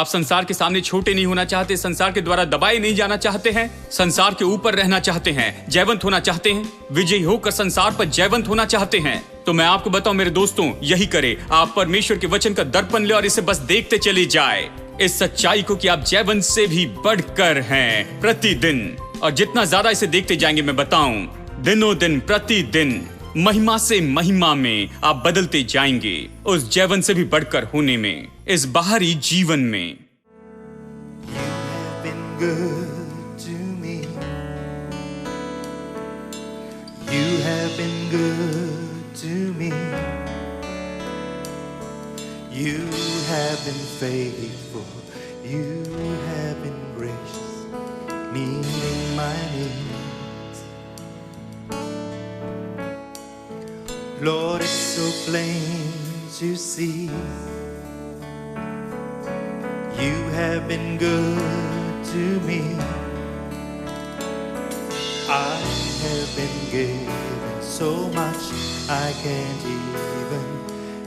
आप संसार के सामने छोटे नहीं होना चाहते, संसार के द्वारा दबाए नहीं जाना चाहते हैं, संसार के ऊपर रहना चाहते हैं, जयवंत होना चाहते हैं, विजयी होकर संसार पर जयवंत होना चाहते हैं, तो मैं आपको बताऊं मेरे दोस्तों, यही करे। आप परमेश्वर के वचन का दर्पण ले और इसे बस देखते चले जाए, इस सच्चाई को कि आप जयवंत से भी बढ़कर हैं प्रतिदिन। और जितना ज्यादा इसे देखते जाएंगे, मैं बताऊं, दिनों दिन प्रतिदिन महिमा से महिमा में आप बदलते जाएंगे, उस जयवन से भी बढ़कर होने में, इस बाहरी जीवन में। You have been good to me. You have been faithful. You have been gracious, meeting my needs. Lord, it's so plain to see. You have been good to me. I have been given so much I can't even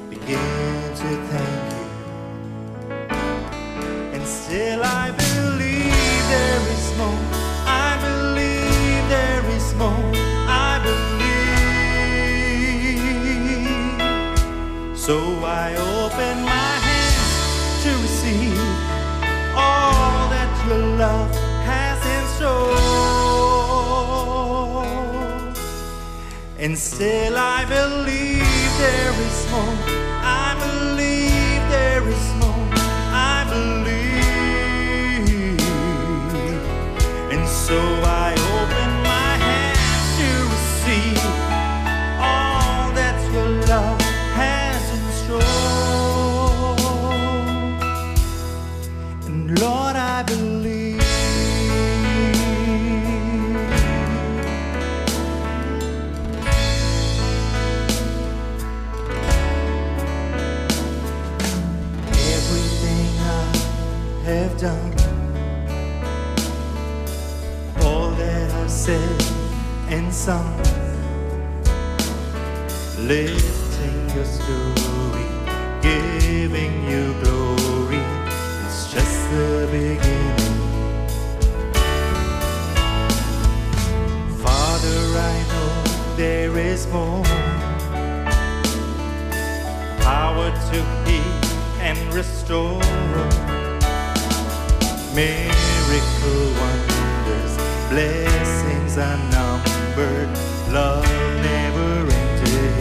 begin to thank you. And still I believe there is more. I believe there is more. I believe. So I open my hands to receive all that your love has in store. And still I believe there is more. I believe there is more. I believe. And so I open my hands to receive all that your love has in store. And Lord, I believe. Have done all that I've said and sung, lifting your story, giving you glory. It's just the beginning. Father, I know there is more, power to heal and restore, miracle wonders, blessings unnumbered, love never ended.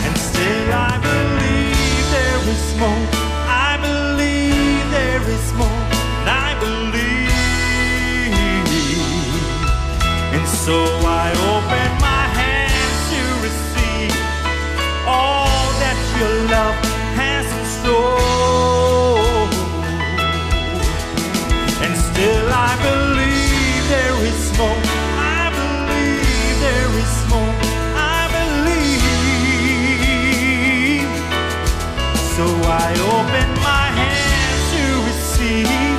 And still I believe there is more. I believe there is more. And I believe. And so I open my hands to receive all that your love has in store. Still I believe there is more. I believe there is more. I believe. So I open my hands to receive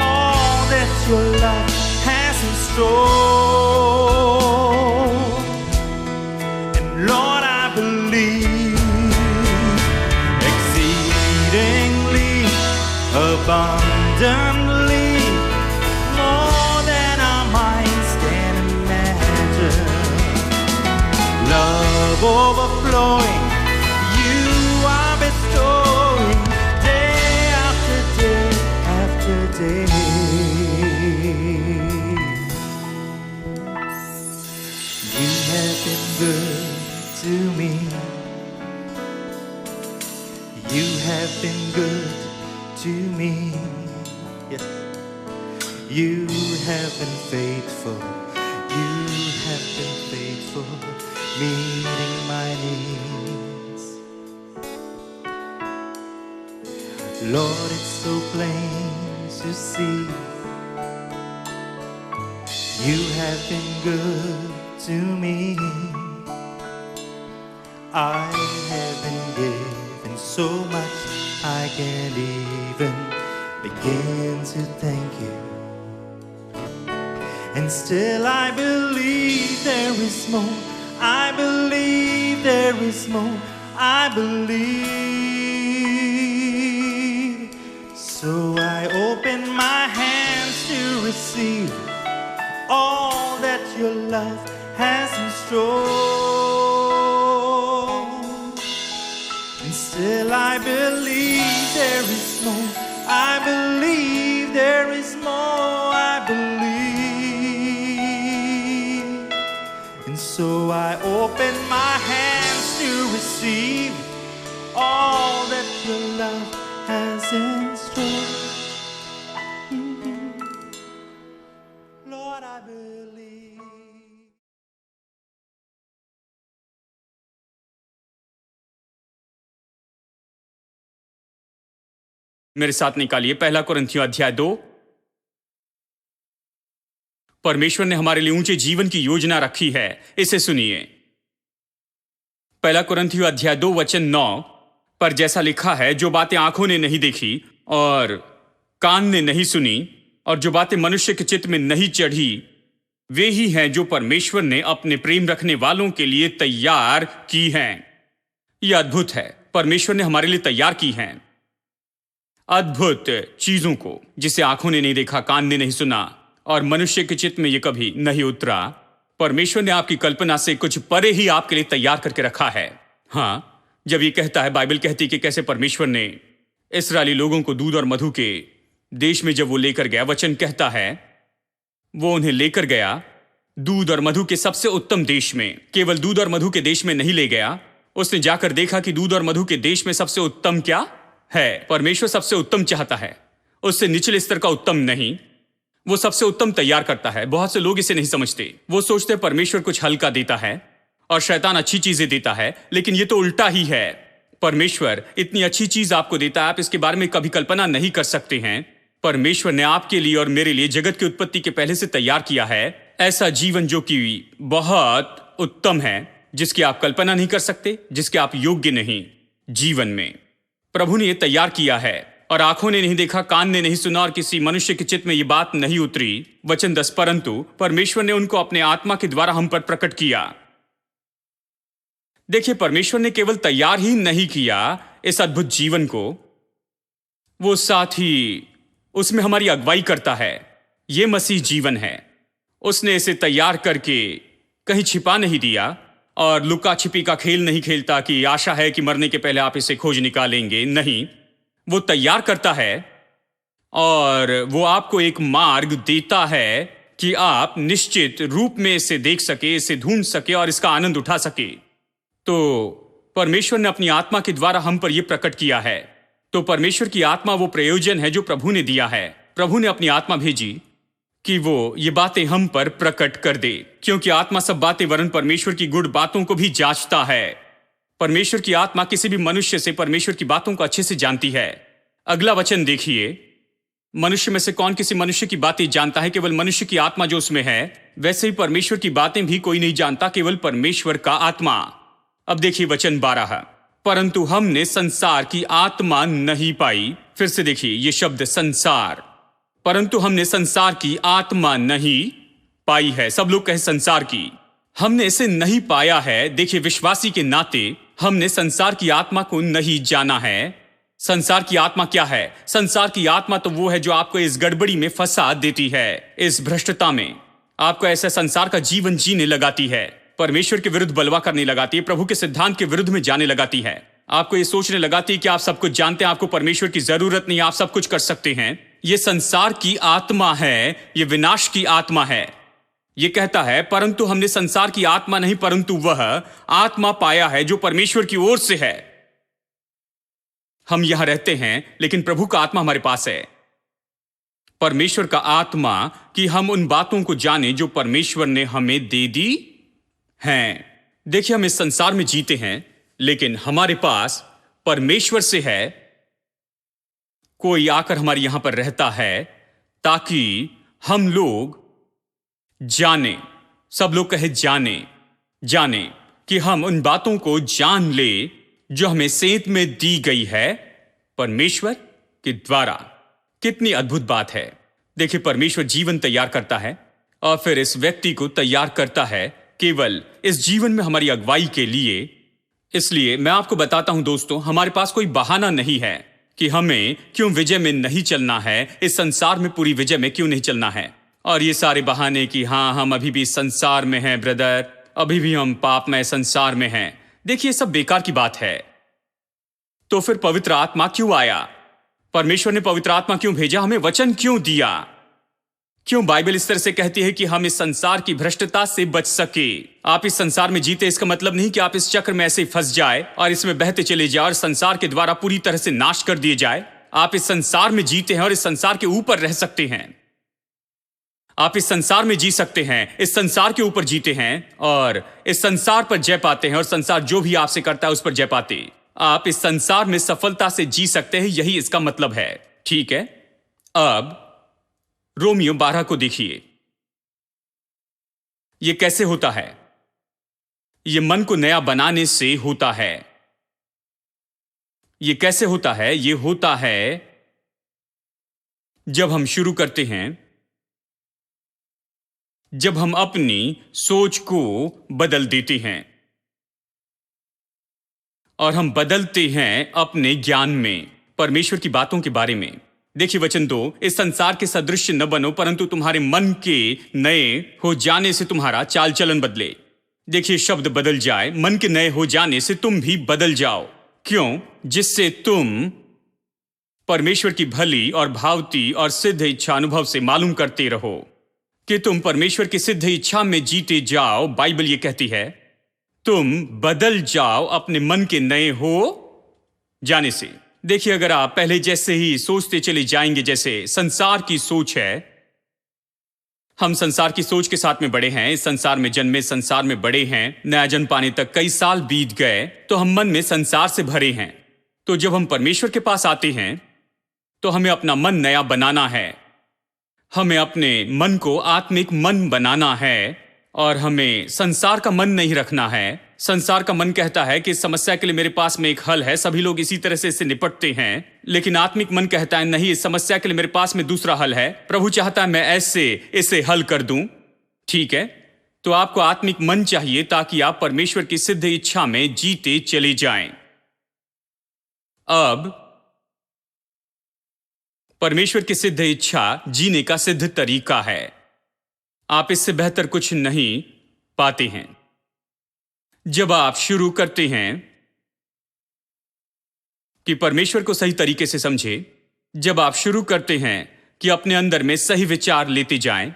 all that your love has in store. And Lord, I believe exceedingly abundantly, overflowing, you are bestowing day after day after day. You have been good to me. You have been good to me. Yes. You have been faithful. You have been faithful, meeting my needs. Lord, it's so plain to see. You have been good to me. I have been given so much I can't even begin to thank you. And still I believe there is more. I believe there is more. I believe. So I open my hands to receive all that your love has in store. And still I believe there is more. I believe there is more. I believe. And so I open my hands to receive all that your love has in store. Lord, I believe. मेरे साथ निकालिए पहला कुरिन्थियों अध्याय 2। परमेश्वर ने हमारे लिए ऊंचे जीवन की योजना रखी है, इसे सुनिए। पहला कुरिन्थियों अध्याय 2 वचन 9। पर जैसा लिखा है, जो बातें आंखों ने नहीं देखी और कान ने नहीं सुनी और जो बातें मनुष्य के चित्त में नहीं चढ़ी, वे ही हैं जो परमेश्वर ने अपने प्रेम रखने वालों के लिए तैयार की हैं। यह अद्भुत है, परमेश्वर ने हमारे लिए तैयार की हैं अद्भुत चीजों को, जिसे आंखों ने नहीं देखा, कान ने नहीं सुना और मनुष्य के चित्त में यह कभी नहीं उतरा। परमेश्वर ने आपकी कल्पना से कुछ परे ही आपके लिए तैयार करके रखा है। हाँ, जब ये कहता है, बाइबल कहती है कि कैसे परमेश्वर ने इस्राएली लोगों को दूध और मधु के देश में जब वो लेकर गया, वचन कहता है वो उन्हें लेकर गया दूध और मधु के सबसे उत्तम देश में। केवल दूध और मधु के देश में नहीं ले गया, उसने जाकर देखा कि दूध और मधु के देश में सबसे उत्तम क्या है। परमेश्वर सबसे उत्तम चाहता है, उससे निचले स्तर का उत्तम नहीं। वो सबसे उत्तम तैयार करता है। बहुत से लोग इसे नहीं समझते। वो सोचते हैं परमेश्वर कुछ हल्का देता है और शैतान अच्छी चीजें देता है, लेकिन ये तो उल्टा ही है। परमेश्वर इतनी अच्छी चीज आपको देता है, आप इसके बारे में कभी कल्पना नहीं कर सकते हैं। परमेश्वर ने आपके लिए और मेरे लिए जगत की उत्पत्ति के पहले से तैयार किया है ऐसा जीवन जो कि बहुत उत्तम है, जिसकी आप कल्पना नहीं कर सकते, जिसके आप योग्य नहीं। जीवन में प्रभु ने यह तैयार किया है और आंखों ने नहीं देखा, कान ने नहीं सुना और किसी मनुष्य के चित्त में यह बात नहीं उतरी। वचन 10, परंतु परमेश्वर ने उनको अपने आत्मा के द्वारा हम पर प्रकट किया। देखिए, परमेश्वर ने केवल तैयार ही नहीं किया इस अद्भुत जीवन को, वो साथ ही उसमें हमारी अगुवाई करता है। यह मसीह जीवन है। उसने इसे तैयार करके कहीं छिपा नहीं दिया और लुका छिपी का खेल नहीं खेलता कि आशा है कि मरने के पहले आप इसे खोज निकालेंगे। नहीं, वो तैयार करता है और वो आपको एक मार्ग देता है कि आप निश्चित रूप में इसे देख सके, इसे ढूंढ सके और इसका आनंद उठा सके। तो परमेश्वर ने अपनी आत्मा के द्वारा हम पर यह प्रकट किया है। तो परमेश्वर की आत्मा वो प्रयोजन है जो प्रभु ने दिया है। प्रभु ने अपनी आत्मा भेजी कि वो ये बातें हम पर प्रकट कर दे, क्योंकि आत्मा सब बातें वरन परमेश्वर की गुड़ बातों को भी जांचता है। परमेश्वर की आत्मा किसी भी मनुष्य से परमेश्वर की बातों को अच्छे से जानती है। अगला वचन देखिए, मनुष्य में से कौन किसी मनुष्य की बातें जानता है? केवल मनुष्य की आत्मा जो उसमें है। वैसे ही परमेश्वर की बातें भी कोई नहीं जानता, केवल परमेश्वर का आत्मा। अब देखिए वचन 12, परंतु हमने संसार की आत्मा नहीं पाई। फिर से देखिए ये शब्द संसार, परंतु हमने संसार की आत्मा नहीं पाई है। सब लोग कहे संसार की। हमने इसे नहीं पाया है। देखिए, विश्वासी के नाते हमने संसार की आत्मा को नहीं जाना है। संसार की आत्मा क्या है? संसार की आत्मा तो वो है जो आपको इस गड़बड़ी में फंसा देती है, इस भ्रष्टता में आपको ऐसा संसार का जीवन जीने लगाती है, परमेश्वर के विरुद्ध बलवा करने लगाती है, प्रभु के सिद्धांत के विरुद्ध में जाने लगाती है, आपको ये सोचने लगाती है कि आप सब कुछ जानते हैं, आपको परमेश्वर की जरूरत नहीं, आप सब कुछ कर सकते हैं। ये संसार की आत्मा है, ये विनाश की आत्मा है। ये कहता है परंतु हमने संसार की आत्मा नहीं, परंतु वह आत्मा पाया है जो परमेश्वर की ओर से है। हम यहां रहते हैं लेकिन प्रभु का आत्मा हमारे पास है, परमेश्वर का आत्मा, कि हम उन बातों को जाने जो परमेश्वर ने हमें दे दी हैं। देखिए, हम इस संसार में जीते हैं लेकिन हमारे पास परमेश्वर से है। कोई आकर हमारे यहां पर रहता है ताकि हम लोग जाने, सब लोग कहे जाने कि हम उन बातों को जान ले जो हमें सेंत में दी गई है परमेश्वर के द्वारा। कितनी अद्भुत बात है। देखिए, परमेश्वर जीवन तैयार करता है और फिर इस व्यक्ति को तैयार करता है केवल इस जीवन में हमारी अगुवाई के लिए। इसलिए मैं आपको बताता हूं दोस्तों, हमारे पास कोई बहाना नहीं है कि हमें क्यों विजय में नहीं चलना है, इस संसार में पूरी विजय में क्यों नहीं चलना है। और ये सारे बहाने कि हाँ हम अभी भी संसार में हैं ब्रदर, अभी भी हम पापमय संसार में हैं, देखिए सब बेकार की बात है। तो फिर पवित्र आत्मा क्यों आया? परमेश्वर ने पवित्र आत्मा क्यों भेजा? हमें वचन क्यों दिया? क्यों बाइबल इस तरह से कहती है कि हम इस संसार की भ्रष्टता से बच सके? आप इस संसार में जीते, इसका मतलब नहीं कि आप इस चक्र में ऐसे फंस जाए और इसमें बहते चले जाए और संसार के द्वारा पूरी तरह से नाश कर दिए जाए। आप इस संसार में जीते हैं और इस संसार के ऊपर रह सकते हैं। आप इस संसार में जी सकते हैं, इस संसार के ऊपर जीते हैं और इस संसार पर जय पाते हैं और संसार जो भी आपसे करता है उस पर जय पाते। आप इस संसार में सफलता से जी सकते हैं, यही इसका मतलब है। ठीक है, अब रोमियो 12 को देखिए। यह कैसे होता है? यह मन को नया बनाने से होता है। यह कैसे होता है? यह होता है जब हम शुरू करते हैं, जब हम अपनी सोच को बदल देते हैं और हम बदलते हैं अपने ज्ञान में, परमेश्वर की बातों के बारे में। देखिए वचन 2, इस संसार के सदृश न बनो परंतु तुम्हारे मन के नए हो जाने से तुम्हारा चाल चलन बदले। देखिए शब्द बदल जाए, मन के नए हो जाने से तुम भी बदल जाओ। क्यों? जिससे तुम परमेश्वर की भली और भावती और सिद्ध इच्छा अनुभव से मालूम करते रहो कि तुम परमेश्वर की सिद्ध इच्छा में जीते जाओ। बाइबल ये कहती है तुम बदल जाओ अपने मन के नए हो जाने से। देखिए अगर आप पहले जैसे ही सोचते चले जाएंगे, जैसे संसार की सोच है, हम संसार की सोच के साथ में बड़े हैं, इस संसार में जन्मे, संसार में बड़े हैं, नया जन्म पाने तक कई साल बीत गए, तो हम मन में संसार से भरे हैं। तो जब हम परमेश्वर के पास आते हैं तो हमें अपना मन नया बनाना है, हमें अपने मन को आत्मिक मन बनाना है और हमें संसार का मन नहीं रखना है। संसार का मन कहता है कि इस समस्या के लिए मेरे पास में एक हल है, सभी लोग इसी तरह से इससे निपटते हैं, लेकिन आत्मिक मन कहता है नहीं, इस समस्या के लिए मेरे पास में दूसरा हल है, प्रभु चाहता है मैं ऐसे इसे हल कर दूं। ठीक है, तो आपको आत्मिक मन चाहिए ताकि आप परमेश्वर की सिद्ध इच्छा में जीते चले जाएं। अब परमेश्वर की सिद्ध इच्छा जीने का सिद्ध तरीका है, आप इससे बेहतर कुछ नहीं पाते हैं। जब आप शुरू करते हैं कि परमेश्वर को सही तरीके से समझे, जब आप शुरू करते हैं कि अपने अंदर में सही विचार लेते जाएं,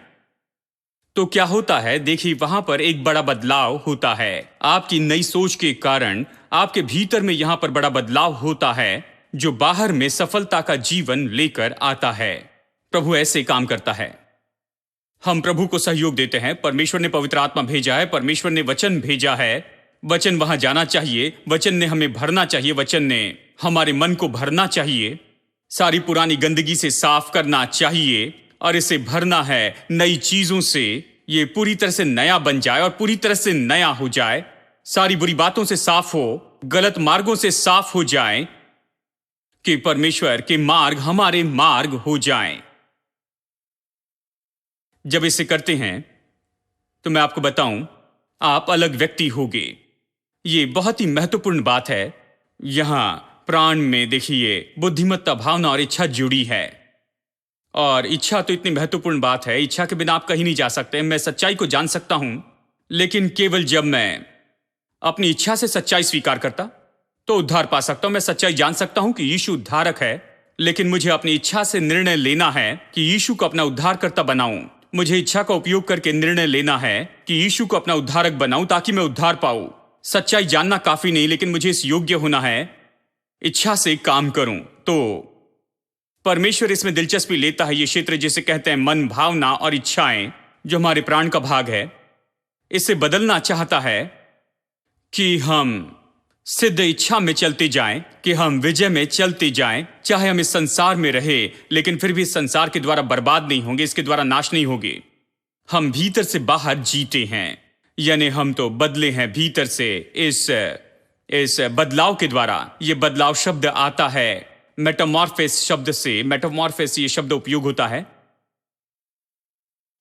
तो क्या होता है? देखिए वहां पर एक बड़ा बदलाव होता है। आपकी नई सोच के कारण आपके भीतर में यहां पर बड़ा बदलाव होता है जो बाहर में सफलता का जीवन लेकर आता है। प्रभु ऐसे काम करता है। हम प्रभु को सहयोग देते हैं, परमेश्वर ने पवित्र आत्मा भेजा है, परमेश्वर ने वचन भेजा है, वचन वहां जाना चाहिए, वचन ने हमें भरना चाहिए, वचन ने हमारे मन को भरना चाहिए, सारी पुरानी गंदगी से साफ करना चाहिए और इसे भरना है नई चीजों से। ये पूरी तरह से नया बन जाए और पूरी तरह से नया हो जाए, सारी बुरी बातों से साफ हो, गलत मार्गों से साफ हो जाए कि परमेश्वर के मार्ग हमारे मार्ग हो जाएं। जब इसे करते हैं तो मैं आपको बताऊं, आप अलग व्यक्ति होगे। ये बहुत ही महत्वपूर्ण बात है। यहां प्राण में देखिए बुद्धिमत्ता, भावना और इच्छा जुड़ी है, और इच्छा तो इतनी महत्वपूर्ण बात है, इच्छा के बिना आप कहीं नहीं जा सकते। मैं सच्चाई को जान सकता हूं, लेकिन केवल जब मैं अपनी इच्छा से सच्चाई स्वीकार करता तो उद्धार पा सकता हूं। मैं सच्चाई जान सकता हूं कि यीशु उद्धारक है, लेकिन मुझे अपनी इच्छा से निर्णय लेना है कि यीशु को अपना उद्धारकर्ता बनाऊं। मुझे इच्छा का उपयोग करके निर्णय लेना है कि यीशु को अपना उद्धारक बनाऊं ताकि मैं उद्धार पाऊं। सच्चाई जानना काफी नहीं, लेकिन मुझे इस योग्य होना है, इच्छा से काम करूं। तो परमेश्वर इसमें दिलचस्पी लेता है। ये क्षेत्र जिसे कहते हैं मन, भावना और इच्छाएं, जो हमारे प्राण का भाग है, इसे बदलना चाहता है कि हम सिद्ध इच्छा में चलते जाएं, कि हम विजय में चलते जाएं। चाहे हम इस संसार में रहे, लेकिन फिर भी इस संसार के द्वारा बर्बाद नहीं होंगे, इसके द्वारा नाश नहीं होंगे। हम भीतर से बाहर जीते हैं, यानी हम तो बदले हैं भीतर से। इस बदलाव के द्वारा, ये बदलाव शब्द आता है मेटामॉर्फोसिस शब्द से। मेटामॉर्फोसिस ये शब्द उपयोग होता है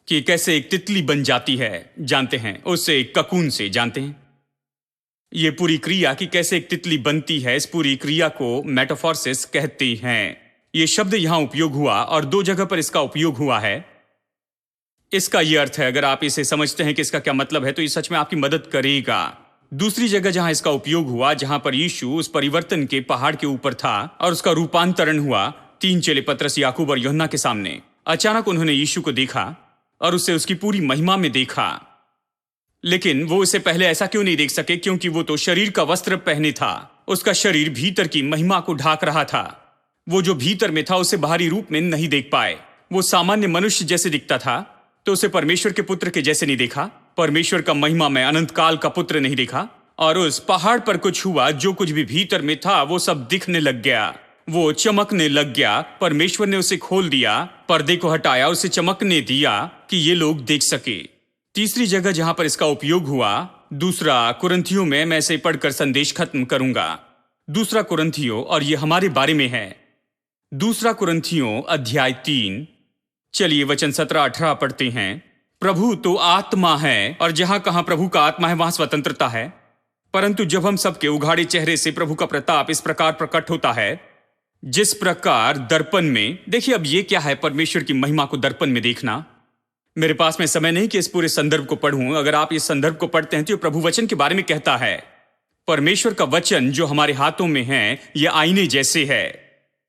कि कैसे एक तितली बन जाती है, जानते हैं, उससे एक ककून से, जानते हैं। ये पूरी क्रिया कि कैसे एक तितली बनती है, इस पूरी क्रिया को मेटाफोरसिस कहते हैं। ये शब्द यहां उपयोग हुआ और 2 जगह पर इसका उपयोग हुआ है। इसका यह अर्थ है, अगर आप इसे समझते हैं कि इसका क्या मतलब है, तो ये सच में आपकी मदद करेगा। दूसरी जगह जहां इसका उपयोग हुआ, जहां पर यीशु उस परिवर्तन के पहाड़ के ऊपर था और उसका रूपांतरण हुआ 3 चेले पतरस, याकूब और यूहन्ना के सामने। अचानक उन्होंने यीशु को देखा और उसे उसकी पूरी महिमा में देखा। लेकिन वो इसे पहले ऐसा क्यों नहीं देख सके? क्योंकि वो तो शरीर का वस्त्र पहने था। उसका शरीर भीतर की महिमा को ढाक रहा था। वो जो भीतर में था उसे बाहरी रूप में नहीं देख पाए। वो सामान्य मनुष्य जैसे दिखता था, तो उसे परमेश्वर के पुत्र के जैसे नहीं देखा। परमेश्वर का महिमा में अनंत काल का पुत्र नहीं देखा। और उस पहाड़ पर कुछ हुआ, जो कुछ भी भीतर में था वो सब दिखने लग गया, वो चमकने लग गया। परमेश्वर ने उसे खोल दिया, पर्दे को हटाया, उसे चमकने दिया कि ये लोग देख सके। तीसरी जगह जहां पर इसका उपयोग हुआ, 2 कुरिन्थियों में, मैं इसे पढ़कर संदेश खत्म करूंगा। 2 कुरिन्थियों, और ये हमारे बारे में है। 2 कुरिन्थियों अध्याय 3, चलिए वचन 17-18 पढ़ते हैं। प्रभु तो आत्मा है, और जहां कहां प्रभु का आत्मा है वहां स्वतंत्रता है। परंतु जब हम सबके उघाड़े चेहरे से प्रभु का प्रताप इस प्रकार प्रकट होता है, जिस प्रकार दर्पण में। देखिए, अब ये क्या है, परमेश्वर की महिमा को दर्पण में देखना। मेरे पास में समय नहीं कि इस पूरे संदर्भ को पढ़ूं। अगर आप इस संदर्भ को पढ़ते हैं तो ये प्रभु वचन के बारे में कहता है। परमेश्वर का वचन जो हमारे हाथों में है, ये आईने जैसे है।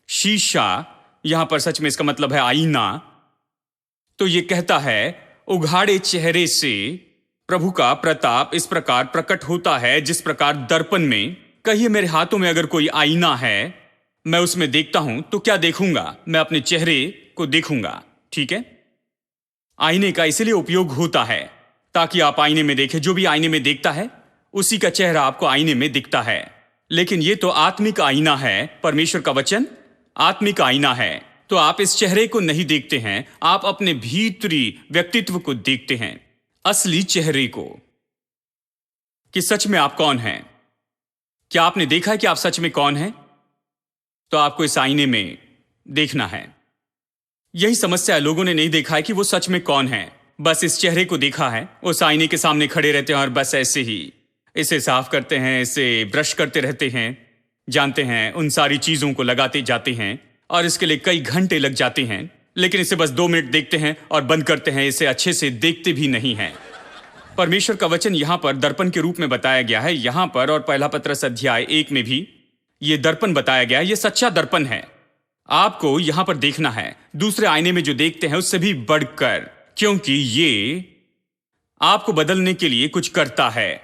शीशा, यहां पर सच में इसका मतलब है आईना। तो ये कहता है, उघाड़े चेहरे से प्रभु का प्रताप इस प्रकार प्रकट होता है जिस प्रकार दर्पण में। कहिए, मेरे हाथों में अगर कोई आईना है, मैं उसमें देखता हूं तो क्या देखूंगा? मैं अपने चेहरे को देखूंगा। ठीक है, आईने का इसलिए उपयोग होता है ताकि आप आईने में देखें। जो भी आईने में देखता है उसी का चेहरा आपको आईने में दिखता है। लेकिन ये तो आत्मिक आईना है। परमेश्वर का वचन आत्मिक आईना है। तो आप इस चेहरे को नहीं देखते हैं, आप अपने भीतरी व्यक्तित्व को देखते हैं, असली चेहरे को, कि सच में आप कौन हैं। क्या आपने देखा है कि आप सच में कौन हैं? तो आपको इस आईने में देखना है। यही समस्या है, लोगों ने नहीं देखा है कि वो सच में कौन है। बस इस चेहरे को देखा है, उस आईने के सामने खड़े रहते हैं और बस ऐसे ही इसे साफ करते हैं, इसे ब्रश करते रहते हैं, जानते हैं, उन सारी चीजों को लगाते जाते हैं और इसके लिए कई घंटे लग जाते हैं। लेकिन इसे बस 2 मिनट देखते हैं और बंद करते हैं, इसे अच्छे से देखते भी नहीं हैं। परमेश्वर का वचन यहां पर दर्पण के रूप में बताया गया है, यहां पर और 1 पत्रस अध्याय 1 में भी यह दर्पण बताया गया है। यह सच्चा दर्पण है, आपको यहां पर देखना है। दूसरे आईने में जो देखते हैं उससे भी बढ़कर, क्योंकि ये आपको बदलने के लिए कुछ करता है।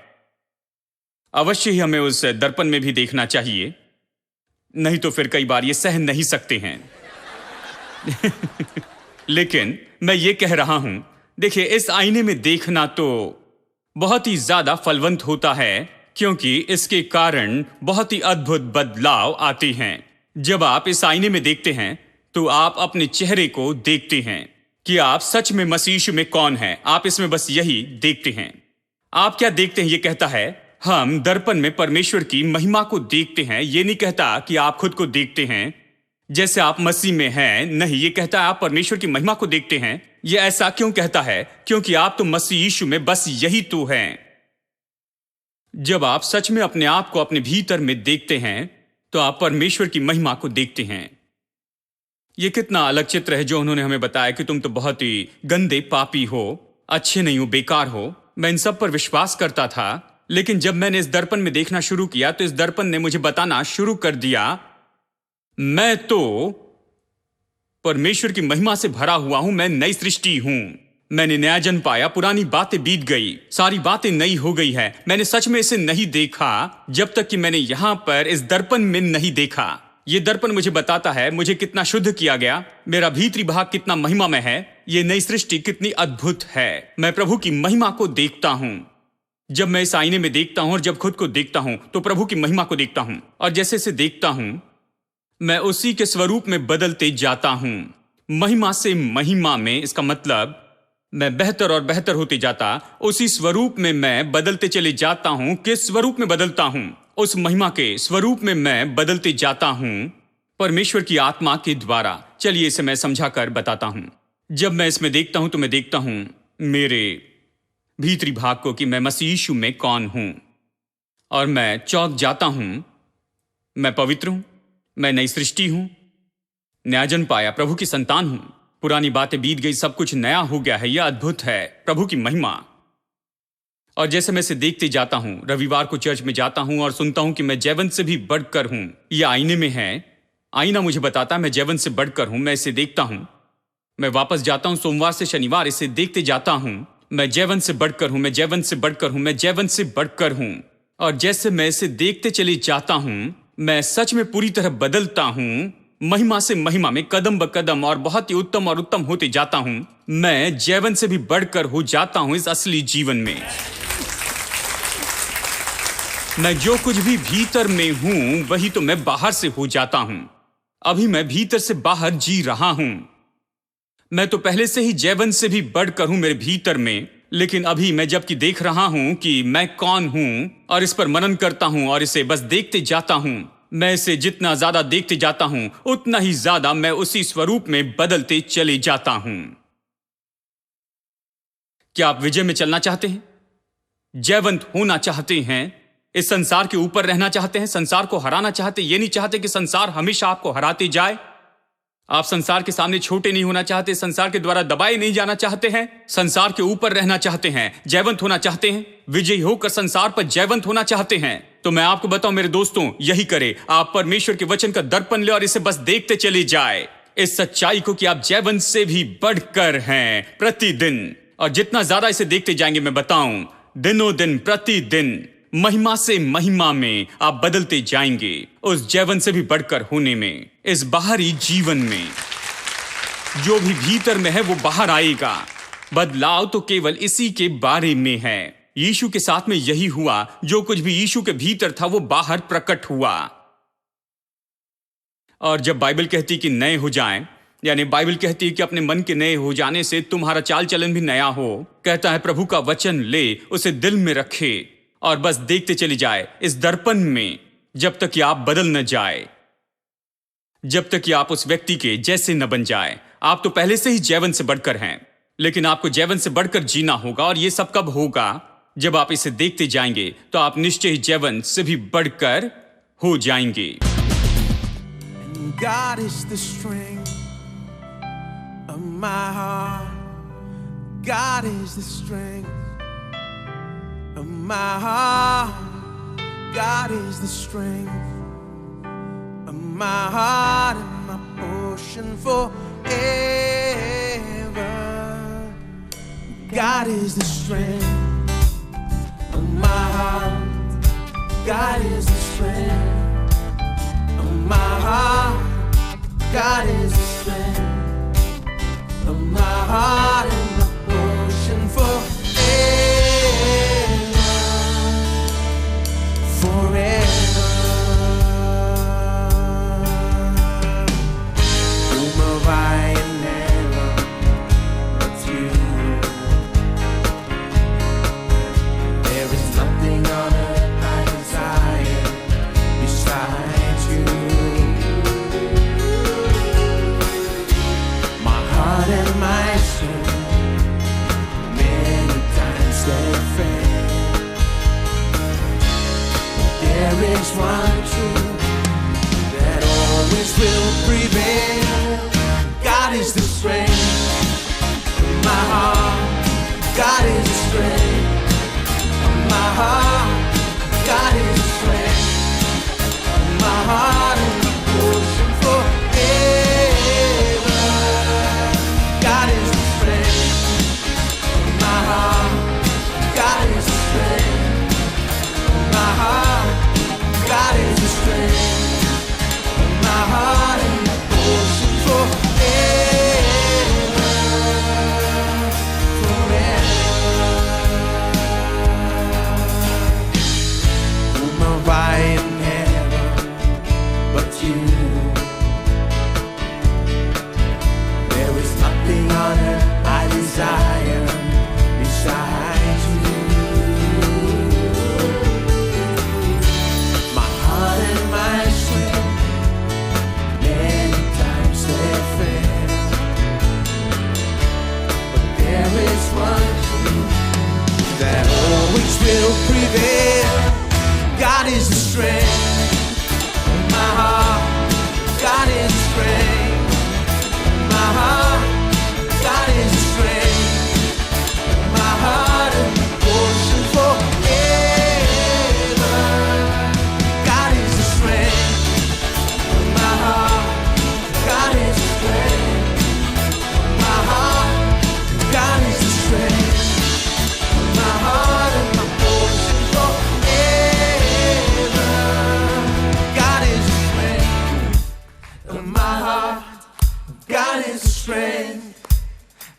अवश्य ही हमें उस दर्पण में भी देखना चाहिए, नहीं तो फिर कई बार ये सह नहीं सकते हैं। लेकिन मैं ये कह रहा हूं, देखिए, इस आईने में देखना तो बहुत ही ज्यादा फलवंत होता है, क्योंकि इसके कारण बहुत ही अद्भुत बदलाव आते हैं। जब आप इस आईने में देखते हैं तो आप अपने चेहरे को देखते हैं कि आप सच में मसीह यीशु में कौन हैं। आप इसमें बस यही देखते हैं। आप क्या देखते हैं? ये कहता है, हम दर्पण में परमेश्वर की महिमा को देखते हैं। ये नहीं कहता कि आप खुद को देखते हैं जैसे आप मसीह में हैं। नहीं, ये कहता है आप परमेश्वर की महिमा को देखते हैं। ये ऐसा क्यों कहता है? क्योंकि आप तो मसीह यीशु में बस यही तो हैं। जब आप सच में अपने आप को अपने भीतर में देखते हैं तो आप परमेश्वर की महिमा को देखते हैं। यह कितना अलग चित्र है जो उन्होंने हमें बताया कि तुम तो बहुत ही गंदे पापी हो, अच्छे नहीं हो, बेकार हो। मैं इन सब पर विश्वास करता था, लेकिन जब मैंने इस दर्पण में देखना शुरू किया तो इस दर्पण ने मुझे बताना शुरू कर दिया, मैं तो परमेश्वर की महिमा से भरा हुआ हूं, मैं नई सृष्टि हूं। मैंने नया जन्म पाया, पुरानी बातें बीत गई, सारी बातें नई हो गई है। मैंने सच में इसे नहीं देखा जब तक कि मैंने यहां पर इस दर्पण में नहीं देखा। यह दर्पण मुझे बताता है मुझे कितना शुद्ध किया गया, मेरा भीतरी भाग कितना महिमामय है, यह नई सृष्टि कितनी अद्भुत है। मैं प्रभु की महिमा को देखता हूं। जब मैं इस आईने में देखता हूं और जब खुद को देखता हूं तो प्रभु की महिमा को देखता हूं, और जैसे इसे देखता हूं मैं उसी के स्वरूप में बदलते जाता हूं, महिमा से महिमा में। इसका मतलब मैं बेहतर और बेहतर होते जाता, उसी स्वरूप में मैं बदलते चले जाता हूं। किस स्वरूप में बदलता हूं? उस महिमा के स्वरूप में मैं बदलते जाता हूं, परमेश्वर की आत्मा के द्वारा। चलिए इसे मैं समझा कर बताता हूं। जब मैं इसमें देखता हूं तो मैं देखता हूं मेरे भीतरी भाग को कि मैं मसीह यीशु में कौन हूं। और मैं चौंक जाता हूं। मैं पवित्र हूं, मैं नई सृष्टि हूं, न्यायजन पाया, प्रभु की संतान हूं। पुरानी बातें बीत गई, सब कुछ नया हो गया है। यह अद्भुत है, प्रभु की महिमा। और जैसे मैं इसे देखते जाता हूं, रविवार को चर्च में जाता हूं और सुनता हूं कि मैं जैवन से भी बढ़कर हूं। यह आईने में है, आईना मुझे बताता है मैं जैवन से बढ़कर हूं। मैं इसे देखता हूं, मैं वापस जाता हूं सोमवार से शनिवार, इसे देखते जाता हूं। मैं जैवन से बढ़कर हूं, मैं जैवन से बढ़कर हूं, मैं जैवन से बढ़कर हूं। और जैसे मैं इसे देखते चले जाता हूं, मैं सच में पूरी तरह बदलता हूं, महिमा से महिमा में, कदम ब कदम, और बहुत ही उत्तम और उत्तम होते जाता हूं। मैं जैवन से भी बढ़कर हो जाता हूं इस असली जीवन में। मैं जो कुछ भी भीतर में हूं, वही तो मैं बाहर से हो जाता हूं। अभी मैं भीतर से बाहर जी रहा हूं। मैं तो पहले से ही जैवन से भी बढ़कर हूं मेरे भीतर में, लेकिन अभी मैं जबकि देख रहा हूं कि मैं कौन हूं और इस पर मनन करता हूं और इसे बस देखते जाता हूं, मैं इसे जितना ज्यादा देखते जाता हूं, उतना ही ज्यादा मैं उसी स्वरूप में बदलते चले जाता हूं। क्या आप विजय में चलना चाहते हैं? जयवंत होना चाहते हैं? इस संसार के ऊपर रहना चाहते हैं? संसार को हराना चाहते? ये नहीं चाहते कि संसार हमेशा आपको हराते जाए? आप संसार के सामने छोटे नहीं होना चाहते? संसार के द्वारा दबाए नहीं जाना चाहते हैं? संसार के ऊपर रहना चाहते हैं? जयवंत होना चाहते हैं? विजयी होकर संसार पर जयवंत होना चाहते हैं? तो मैं आपको बताऊं मेरे दोस्तों, यही करे। आप परमेश्वर के वचन का दर्पण ले और इसे बस देखते चले जाए, इस सच्चाई को कि आप जयवंत से भी बढ़कर हैं प्रतिदिन। और जितना ज्यादा इसे देखते जाएंगे, मैं बताऊं, दिनों दिन, प्रतिदिन, महिमा से महिमा में आप बदलते जाएंगे, उस जैवन से भी बढ़कर होने में, इस बाहरी जीवन में। जो भी भीतर में है वो बाहर आएगा। बदलाव तो केवल इसी के बारे में है। यीशु के साथ में यही हुआ। जो कुछ भी यीशु के भीतर था वो बाहर प्रकट हुआ। और जब बाइबल कहती कि नए हो जाएं, यानी बाइबल कहती है कि अपने मन के नए हो जाने से तुम्हारा चाल चलन भी नया हो। कहता है प्रभु का वचन ले, उसे दिल में रखे और बस देखते चले जाए इस दर्पण में, जब तक कि आप बदल न जाए, जब तक कि आप उस व्यक्ति के जैसे न बन जाए। आप तो पहले से ही जैवन से बढ़कर हैं, लेकिन आपको जैवन से बढ़कर जीना होगा। और यह सब कब होगा? जब आप इसे देखते जाएंगे तो आप निश्चय ही जैवन से भी बढ़कर हो जाएंगे। God is the strength of my heart. God is the strength of my heart. God is the strength of my heart and my portion forever. God is the strength of my heart. God is the strength of my heart. God is the strength of my heart and my portion forever. One truth that always will prevail. God is the strength of my heart. God is the strength of my heart. God is the strength of my heart and my portion forever. God is the strength of my heart. God is the strength of my heart. God is the strength of my heart and my portion forever, forever. Who am I in heaven but you? There is nothing on earth I desire besides you. That always will prevail.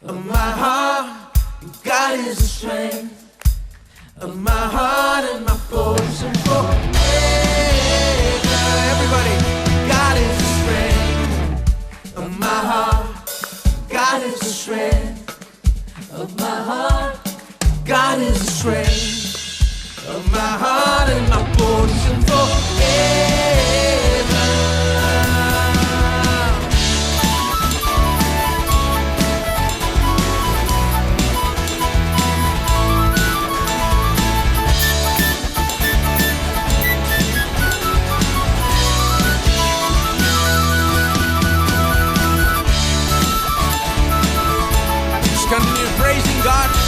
of my heart. God is the strength of my heart and my portion forever. Everybody, God is the strength of my heart. God is the strength of my heart. God is the strength of my heart and my portion forever. Just continue praising God.